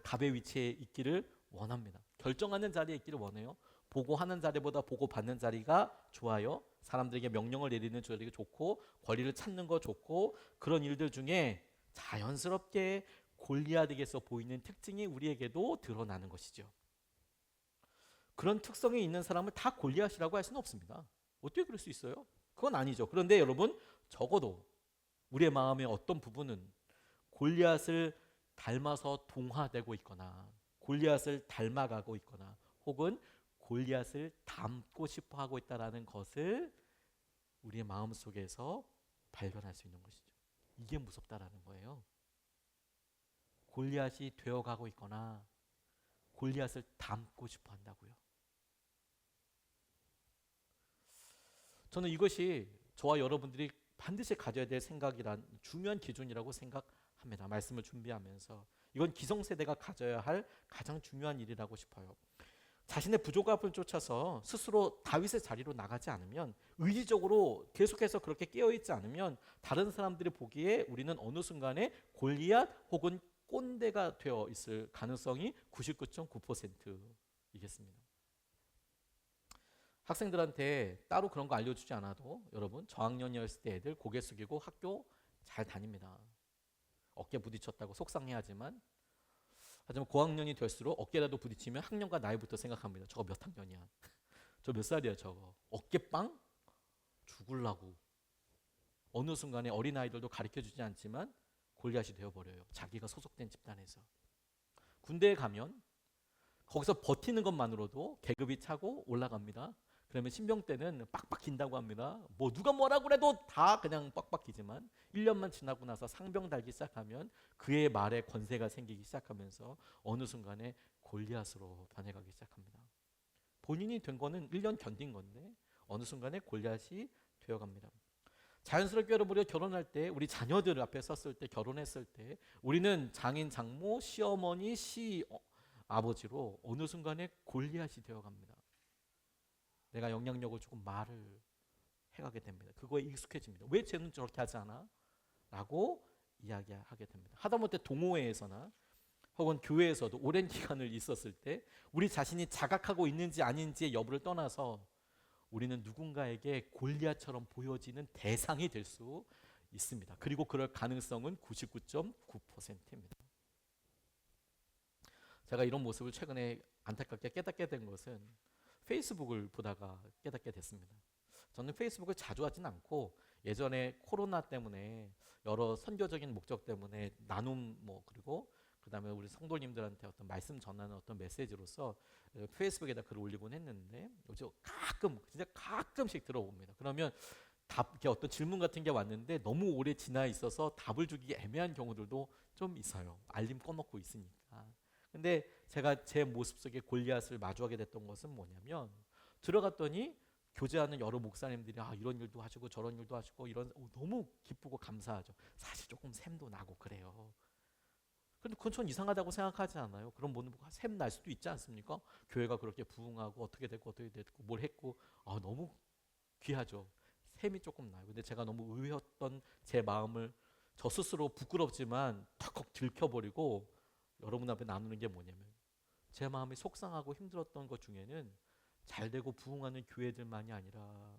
갑의 위치에 있기를 원합니다. 결정하는 자리에 있기를 원해요. 보고하는 자리보다 보고받는 자리가 좋아요. 사람들에게 명령을 내리는 자리가 좋고 권리를 찾는 거 좋고 그런 일들 중에 자연스럽게 골리앗에게서 보이는 특징이 우리에게도 드러나는 것이죠. 그런 특성이 있는 사람을 다 골리앗이라고 할 수는 없습니다. 어떻게 그럴 수 있어요? 그건 아니죠. 그런데 여러분, 적어도 우리의 마음의 어떤 부분은 골리앗을 닮아서 동화되고 있거나 골리앗을 닮아가고 있거나 혹은 골리앗을 닮고 싶어 하고 있다는 것을 우리의 마음속에서 발견할 수 있는 것이죠. 이게 무섭다라는 거예요. 골리앗이 되어가고 있거나 골리앗을 닮고 싶어 한다고요. 저는 이것이 저와 여러분들이 반드시 가져야 될 생각이란 중요한 기준이라고 생각합니다. 말씀을 준비하면서 이건 기성세대가 가져야 할 가장 중요한 일이라고 싶어요. 자신의 부족함을 쫓아서 스스로 다윗의 자리로 나가지 않으면, 의지적으로 계속해서 그렇게 깨어있지 않으면 다른 사람들이 보기에 우리는 어느 순간에 골리앗 혹은 꼰대가 되어 있을 가능성이 99.9%이겠습니다. 학생들한테 따로 그런 거 알려주지 않아도 여러분, 저학년이었을 때 애들 고개 숙이고 학교 잘 다닙니다. 어깨 부딪혔다고 속상해하지만 하지만 고학년이 될수록 어깨라도 부딪히면 학년과 나이부터 생각합니다. 저거 몇 학년이야? 저 몇 살이야 저거? 어깨빵? 죽을라고. 어느 순간에 어린아이들도 가르쳐주지 않지만 골리앗이 되어버려요. 자기가 소속된 집단에서. 군대에 가면 거기서 버티는 것만으로도 계급이 차고 올라갑니다. 그러면 신병 때는 빡빡 긴다고 합니다. 뭐 누가 뭐라고 그래도 다 그냥 빡빡 기지만 1년만 지나고 나서 상병 달기 시작하면 그의 말에 권세가 생기기 시작하면서 어느 순간에 골리앗으로 변해가기 시작합니다. 본인이 된 거는 1년 견딘 건데 어느 순간에 골리앗이 되어갑니다. 자연스럽게 여러분, 우리가 결혼할 때 우리 자녀들 앞에 섰을 때, 결혼했을 때 우리는 장인, 장모, 시어머니, 시아버지로 어느 순간에 골리앗이 되어갑니다. 내가 영향력을 조금 말을 해가게 됩니다. 그거에 익숙해집니다. 왜 쟤는 저렇게 하지 않아? 라고 이야기하게 됩니다. 하다못해 동호회에서나 혹은 교회에서도 오랜 기간을 있었을 때 우리 자신이 자각하고 있는지 아닌지의 여부를 떠나서 우리는 누군가에게 골리앗처럼 보여지는 대상이 될 수 있습니다. 그리고 그럴 가능성은 99.9%입니다. 제가 이런 모습을 최근에 안타깝게 깨닫게 된 것은 페이스북을 보다가 깨닫게 됐습니다. 저는 페이스북을 자주 하진 않고 예전에 코로나 때문에 여러 선교적인 목적 때문에 나눔 그리고 그다음에 우리 성도님들한테 어떤 말씀 전하는 어떤 메시지로서 페이스북에다 글을 올리곤 했는데 요즘 진짜 가끔씩 들어봅니다. 그러면 이렇게 어떤 질문 같은 게 왔는데 너무 오래 지나 있어서 답을 주기 애매한 경우들도 좀 있어요. 알림 꺼놓고 있으니까. 근데 제가 제 모습 속에 골리앗을 마주하게 됐던 것은 뭐냐면, 들어갔더니 교제하는 여러 목사님들이 이런 일도 하시고 저런 일도 하시고 너무 기쁘고 감사하죠. 사실 조금 샘도 나고 그래요. 근데 그건 전 이상하다고 생각하지 않아요. 그런 보는 샘 날 수도 있지 않습니까? 교회가 그렇게 부흥하고 어떻게 됐고 뭘 했고 너무 귀하죠. 샘이 조금 나요. 근데 제가 너무 의외였던 제 마음을 저 스스로 부끄럽지만 턱 들켜버리고 여러분 앞에 나누는 게 뭐냐면, 제 마음이 속상하고 힘들었던 것 중에는 잘 되고 부흥하는 교회들만이 아니라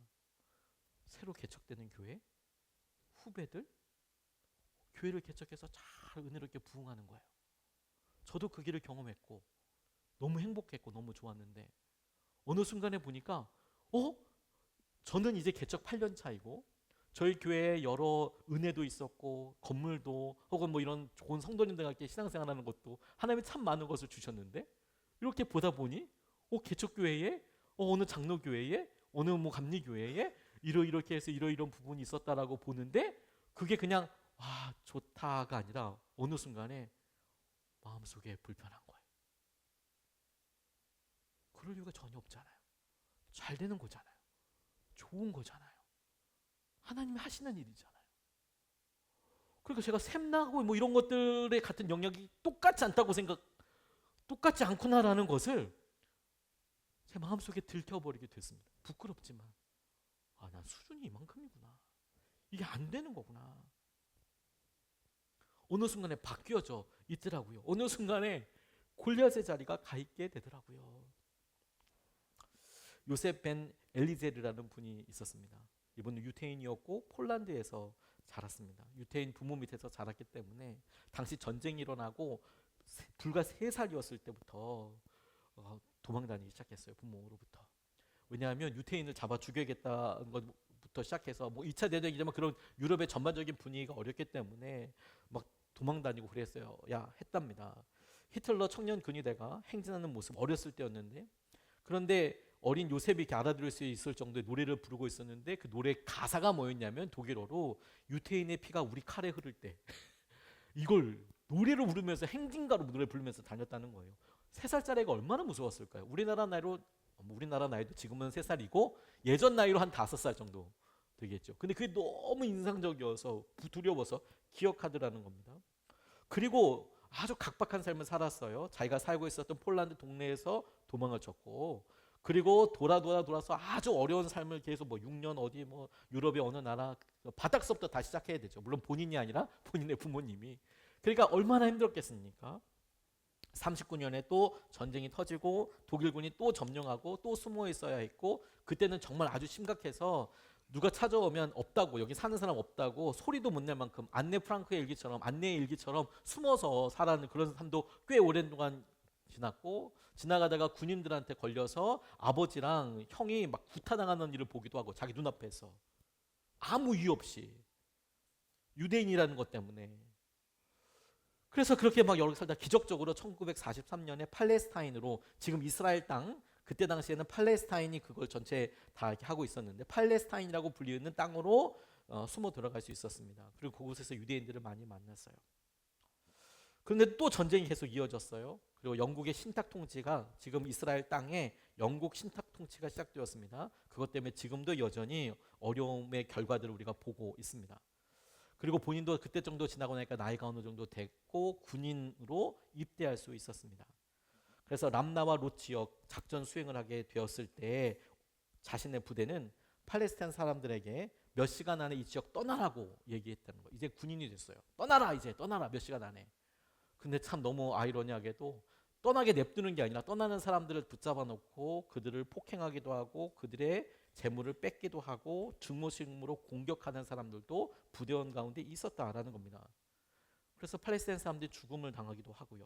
새로 개척되는 교회, 후배들, 교회를 개척해서 잘 은혜롭게 부흥하는 거예요. 저도 그 길을 경험했고 너무 행복했고 너무 좋았는데 어느 순간에 보니까 저는 이제 개척 8년 차이고 저희 교회에 여러 은혜도 있었고 건물도 혹은 이런 좋은 성도님들과 함께 신앙생활하는 것도 하나님이 참 많은 것을 주셨는데 이렇게 보다 보니 개척교회에, 어느 장로교회에, 어느 뭐 감리교회에 이렇게 해서 이런 부분이 있었다라고 보는데 그게 그냥 좋다가 아니라 어느 순간에 마음속에 불편한 거예요. 그럴 이유가 전혀 없잖아요. 잘 되는 거잖아요. 좋은 거잖아요. 하나님이 하시는 일이잖아요. 그러니까 제가 샘나고 뭐 이런 것들의 같은 영역이 똑같지 않구나라는 것을 제 마음속에 들켜버리게 됐습니다. 부끄럽지만 난 수준이 이만큼이구나. 이게 안 되는 거구나. 어느 순간에 바뀌어져 있더라고요. 어느 순간에 골리앗의 자리가 가 있게 되더라고요. 요셉 벤 엘리제르라는 분이 있었습니다. 이분은 유태인이었고 폴란드에서 자랐습니다. 유태인 부모 밑에서 자랐기 때문에 당시 전쟁이 일어나고 불과 3살이었을 때부터 도망 다니기 시작했어요. 부모로부터. 왜냐하면 유태인을 잡아 죽여야겠다는 것부터 시작해서 뭐 2차 대전이 되면 그런 유럽의 전반적인 분위기가 어렵기 때문에 막 도망 다니고 그랬어요. 했답니다. 히틀러 청년 근위대가 행진하는 모습, 어렸을 때였는데, 그런데 어린 요셉이 이렇게 알아들을 수 있을 정도의 노래를 부르고 있었는데 그 노래 가사가 뭐였냐면 독일어로 유태인의 피가 우리 칼에 흐를 때 이걸 노래를 부르면서 행진가로 노래 부르면서 다녔다는 거예요. 3살짜리 애가 얼마나 무서웠을까요? 우리나라 나이도 지금은 3살이고 예전 나이로 한 5살 정도 되겠죠. 근데 그게 너무 인상적이어서 두려워서 기억하더라는 겁니다. 그리고 아주 각박한 삶을 살았어요. 자기가 살고 있었던 폴란드 동네에서 도망을 쳤고, 그리고 돌아서 아주 어려운 삶을 계속 6년 어디 유럽의 어느 나라 바닥서부터 다시 시작해야 되죠. 물론 본인이 아니라 본인의 부모님이. 그러니까 얼마나 힘들었겠습니까? 39년에 또 전쟁이 터지고 독일군이 또 점령하고 또 숨어 있어야 했고, 그때는 정말 아주 심각해서 누가 찾아오면 없다고, 여기 사는 사람 없다고 소리도 못 낼 만큼 안네 프랑크의 일기처럼, 안네의 일기처럼 숨어서 살아는 그런 삶도 꽤 오랜 동안 지났고, 지나가다가 군인들한테 걸려서 아버지랑 형이 막 구타당하는 일을 보기도 하고, 자기 눈앞에서 아무 이유 없이 유대인이라는 것 때문에. 그래서 그렇게 막 여러 살다 기적적으로 1943년에 팔레스타인으로, 지금 이스라엘 땅, 그때 당시에는 팔레스타인이 그걸 전체 다 이렇게 하고 있었는데 팔레스타인이라고 불리는 땅으로 숨어 들어갈 수 있었습니다. 그리고 그곳에서 유대인들을 많이 만났어요. 그런데 또 전쟁이 계속 이어졌어요. 그리고 영국의 신탁 통치가, 지금 이스라엘 땅에 영국 신탁 통치가 시작되었습니다. 그것 때문에 지금도 여전히 어려움의 결과들을 우리가 보고 있습니다. 그리고 본인도 그때 정도 지나고 나니까 나이가 어느 정도 됐고 군인으로 입대할 수 있었습니다. 그래서 람나와 롯 지역 작전 수행을 하게 되었을 때 자신의 부대는 팔레스타인 사람들에게 몇 시간 안에 이 지역 떠나라고 얘기했다는 거예요. 이제 군인이 됐어요. 떠나라, 이제 떠나라, 몇 시간 안에. 근데 참 너무 아이러니하게도 떠나게 냅두는 게 아니라 떠나는 사람들을 붙잡아 놓고 그들을 폭행하기도 하고 그들의 재물을 뺏기도 하고 증오심으로 공격하는 사람들도 부대원 가운데 있었다라는 겁니다. 그래서 팔레스타인 사람들이 죽음을 당하기도 하고요.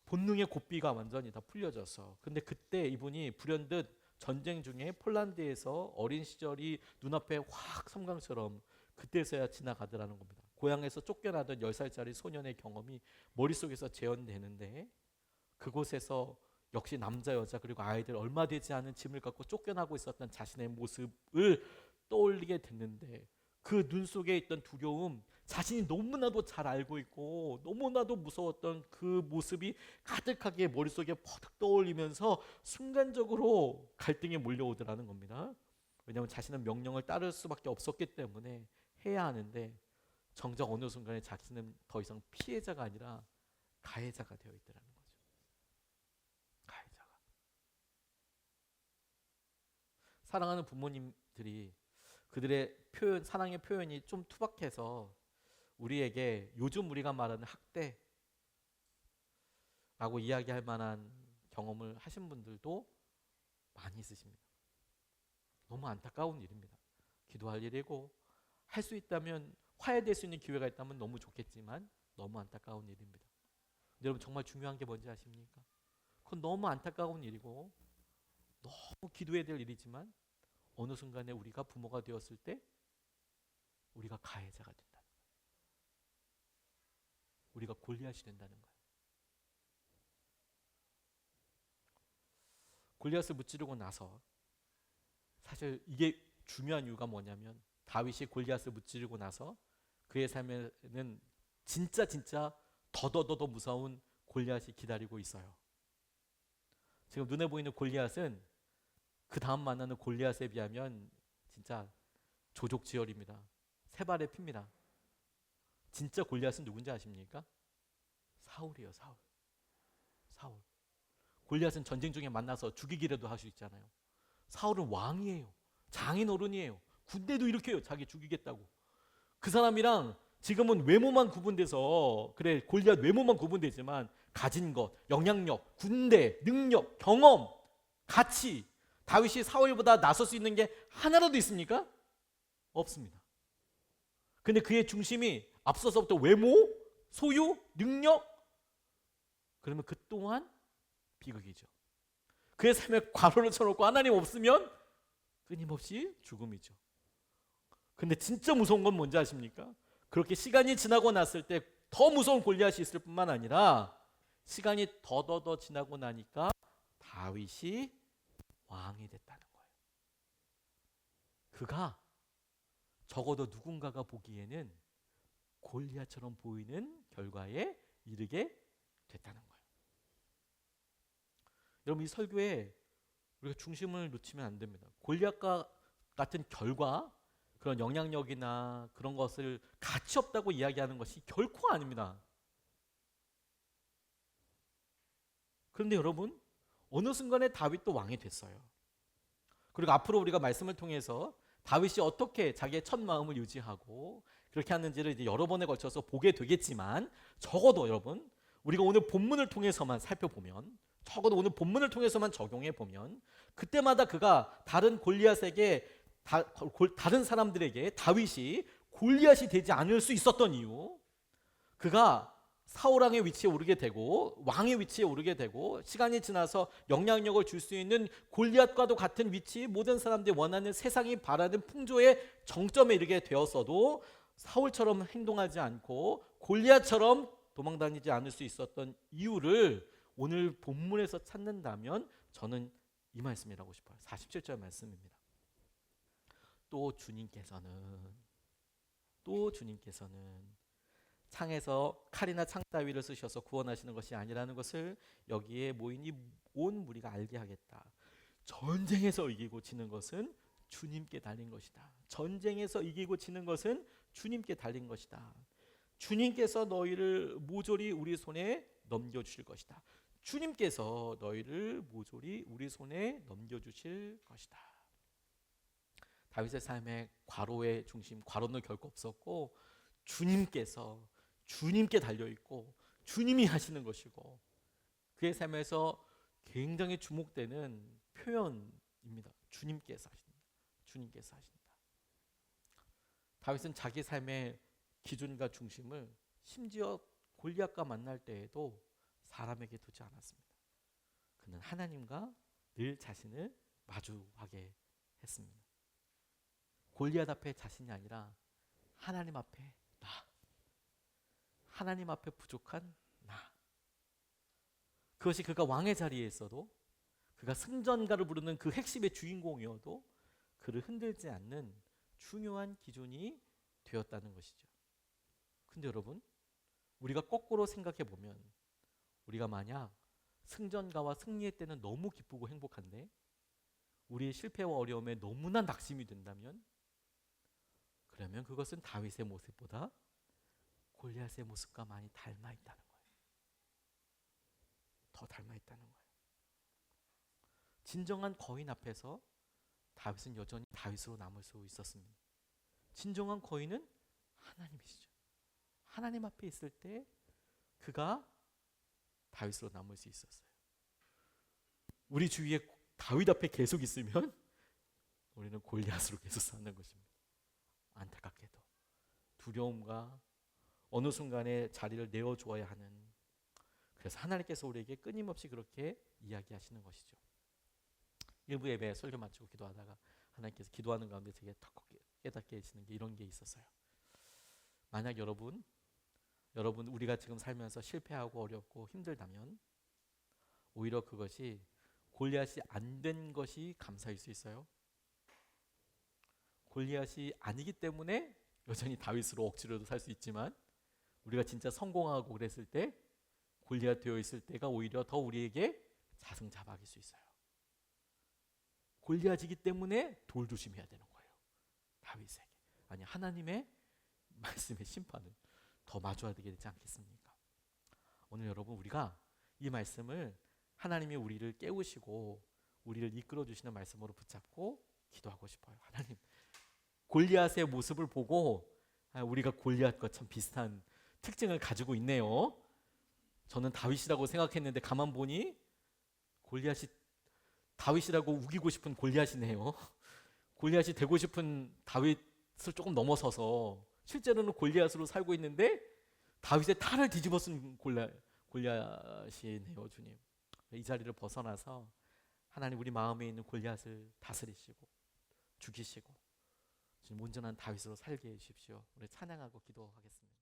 본능의 고삐가 완전히 다 풀려져서. 근데 그때 이분이 불현듯 전쟁 중에 폴란드에서 어린 시절이 눈앞에 확 섬광처럼 그때서야 지나가더라는 겁니다. 고향에서 쫓겨나던 10살짜리 소년의 경험이 머릿속에서 재현되는데, 그곳에서 역시 남자 여자 그리고 아이들 얼마 되지 않은 짐을 갖고 쫓겨나고 있었던 자신의 모습을 떠올리게 됐는데, 그 눈 속에 있던 두려움, 자신이 너무나도 잘 알고 있고 너무나도 무서웠던 그 모습이 가득하게 머릿속에 퍼득 떠올리면서 순간적으로 갈등이 몰려오더라는 겁니다. 왜냐하면 자신은 명령을 따를 수밖에 없었기 때문에 해야 하는데, 정작 어느 순간에 자신은 더 이상 피해자가 아니라 가해자가 되어 있더라는 거죠. 가해자가. 사랑하는 부모님들이 그들의 표현, 사랑의 표현이 좀 투박해서 우리에게 요즘 우리가 말하는 학대라고 이야기할 만한 경험을 하신 분들도 많이 있으십니다. 너무 안타까운 일입니다. 기도할 일이고 할 수 있다면 화해될 수 있는 기회가 있다면 너무 좋겠지만 너무 안타까운 일입니다. 근데 여러분 정말 중요한 게 뭔지 아십니까? 그건 너무 안타까운 일이고 너무 기도해야 될 일이지만 어느 순간에 우리가 부모가 되었을 때 우리가 가해자가 된다는 거예요. 우리가 골리앗이 된다는 거예요. 골리앗을 무찌르고 나서 사실 이게 중요한 이유가 뭐냐면 다윗이 골리앗을 무찌르고 나서 그의 삶에는 진짜 더더더 무서운 골리앗이 기다리고 있어요. 지금 눈에 보이는 골리앗은 그 다음 만나는 골리앗에 비하면 진짜 조족지혈입니다. 세 발의 피입니다. 진짜 골리앗은 누군지 아십니까? 사울이에요. 사울. 골리앗은 전쟁 중에 만나서 죽이기라도 할 수 있잖아요. 사울은 왕이에요. 장인어른이에요. 군대도 이렇게 해요. 자기 죽이겠다고. 그 사람이랑 지금은 외모만 구분돼서 그래 골리앗 외모만 구분되지만 가진 것, 영향력, 군대, 능력, 경험, 가치 다윗이 사울보다 나설 수 있는 게 하나라도 있습니까? 없습니다. 근데 그의 중심이 앞서서부터 외모, 소유, 능력 그러면 그 또한 비극이죠. 그의 삶에 과로를 쳐놓고 하나님 없으면 끊임없이 죽음이죠. 근데 진짜 무서운 건 뭔지 아십니까? 그렇게 시간이 지나고 났을 때 더 무서운 골리앗이 있을 뿐만 아니라 시간이 더더더 지나고 나니까 다윗이 왕이 됐다는 거예요. 그가 적어도 누군가가 보기에는 골리앗처럼 보이는 결과에 이르게 됐다는 거예요. 여러분 이 설교에 우리가 중심을 놓치면 안 됩니다. 골리앗과 같은 결과 그런 영향력이나 그런 것을 가치 없다고 이야기하는 것이 결코 아닙니다. 그런데 여러분 어느 순간에 다윗도 왕이 됐어요. 그리고 앞으로 우리가 말씀을 통해서 다윗이 어떻게 자기의 첫 마음을 유지하고 그렇게 하는지를 이제 여러 번에 걸쳐서 보게 되겠지만 적어도 여러분 우리가 오늘 본문을 통해서만 살펴보면 적어도 오늘 본문을 통해서만 적용해 보면 그때마다 그가 다른 골리앗에게 다른 사람들에게 다윗이 골리앗이 되지 않을 수 있었던 이유 그가 사울왕의 위치에 오르게 되고 왕의 위치에 오르게 되고 시간이 지나서 영향력을 줄 수 있는 골리앗과도 같은 위치 모든 사람들이 원하는 세상이 바라는 풍조의 정점에 이르게 되었어도 사울처럼 행동하지 않고 골리앗처럼 도망다니지 않을 수 있었던 이유를 오늘 본문에서 찾는다면 저는 이 말씀이라고 싶어요. 47절 말씀입니다. 또 주님께서는 창에서 칼이나 창따위를 쓰셔서 구원하시는 것이 아니라는 것을 여기에 모인 이 온 무리가 알게 하겠다. 전쟁에서 이기고 지는 것은 주님께 달린 것이다. 전쟁에서 이기고 지는 것은 주님께 달린 것이다. 주님께서 너희를 모조리 우리 손에 넘겨주실 것이다. 주님께서 너희를 모조리 우리 손에 넘겨주실 것이다. 다윗의 삶의 과로의 중심, 과로는 결코 없었고 주님께서 주님께 달려있고 주님이 하시는 것이고 그의 삶에서 굉장히 주목되는 표현입니다. 주님께서 하신다. 주님께서 하신다. 다윗은 자기 삶의 기준과 중심을 심지어 골리앗과 만날 때에도 사람에게 두지 않았습니다. 그는 하나님과 늘 자신을 마주하게 했습니다. 골리앗 앞에 자신이 아니라 하나님 앞에 나. 하나님 앞에 부족한 나. 그것이 그가 왕의 자리에 있어도 그가 승전가를 부르는 그 핵심의 주인공이어도 그를 흔들지 않는 중요한 기준이 되었다는 것이죠. 근데 여러분 우리가 거꾸로 생각해 보면 우리가 만약 승전가와 승리의 때는 너무 기쁘고 행복한데 우리의 실패와 어려움에 너무나 낙심이 된다면 그러면 그것은 다윗의 모습보다 골리앗의 모습과 많이 닮아 있다는 거예요. 더 닮아 있다는 거예요. 진정한 거인 앞에서 다윗은 여전히 다윗으로 남을 수 있었습니다. 진정한 거인은 하나님이시죠. 하나님 앞에 있을 때 그가 다윗으로 남을 수 있었어요. 우리 주위에 다윗 앞에 계속 있으면 우리는 골리앗으로 계속 사는 것입니다. 안타깝게도 두려움과 어느 순간에 자리를 내어주어야 하는 그래서 하나님께서 우리에게 끊임없이 그렇게 이야기하시는 것이죠. 일부 예배 설교 마치고 기도하다가 하나님께서 기도하는 가운데 제게 더 깨닫게 해주시는 게 이런 게 있었어요. 만약 여러분 우리가 지금 살면서 실패하고 어렵고 힘들다면 오히려 그것이 골리앗이 안 된 것이 감사일 수 있어요. 골리앗이 아니기 때문에 여전히 다윗으로 억지로도 살 수 있지만 우리가 진짜 성공하고 그랬을 때 골리앗 되어 있을 때가 오히려 더 우리에게 자승자박일 수 있어요. 골리앗이기 때문에 돌 조심해야 되는 거예요. 다윗에게. 아니 하나님의 말씀의 심판을 더 마주해야 되지 않겠습니까? 오늘 여러분 우리가 이 말씀을 하나님이 우리를 깨우시고 우리를 이끌어 주시는 말씀으로 붙잡고 기도하고 싶어요. 하나님 골리앗의 모습을 보고 우리가 골리앗과 참 비슷한 특징을 가지고 있네요. 저는 다윗이라고 생각했는데 가만 보니 골리앗이 다윗이라고 우기고 싶은 골리앗이네요. 골리앗이 되고 싶은 다윗을 조금 넘어서서 실제로는 골리앗으로 살고 있는데 다윗의 탈을 뒤집어 쓴 골리앗이네요. 주님 이 자리를 벗어나서 하나님 우리 마음에 있는 골리앗을 다스리시고 죽이시고 지금 온전한 다윗으로 살게 해주십시오. 우리 찬양하고 기도하겠습니다.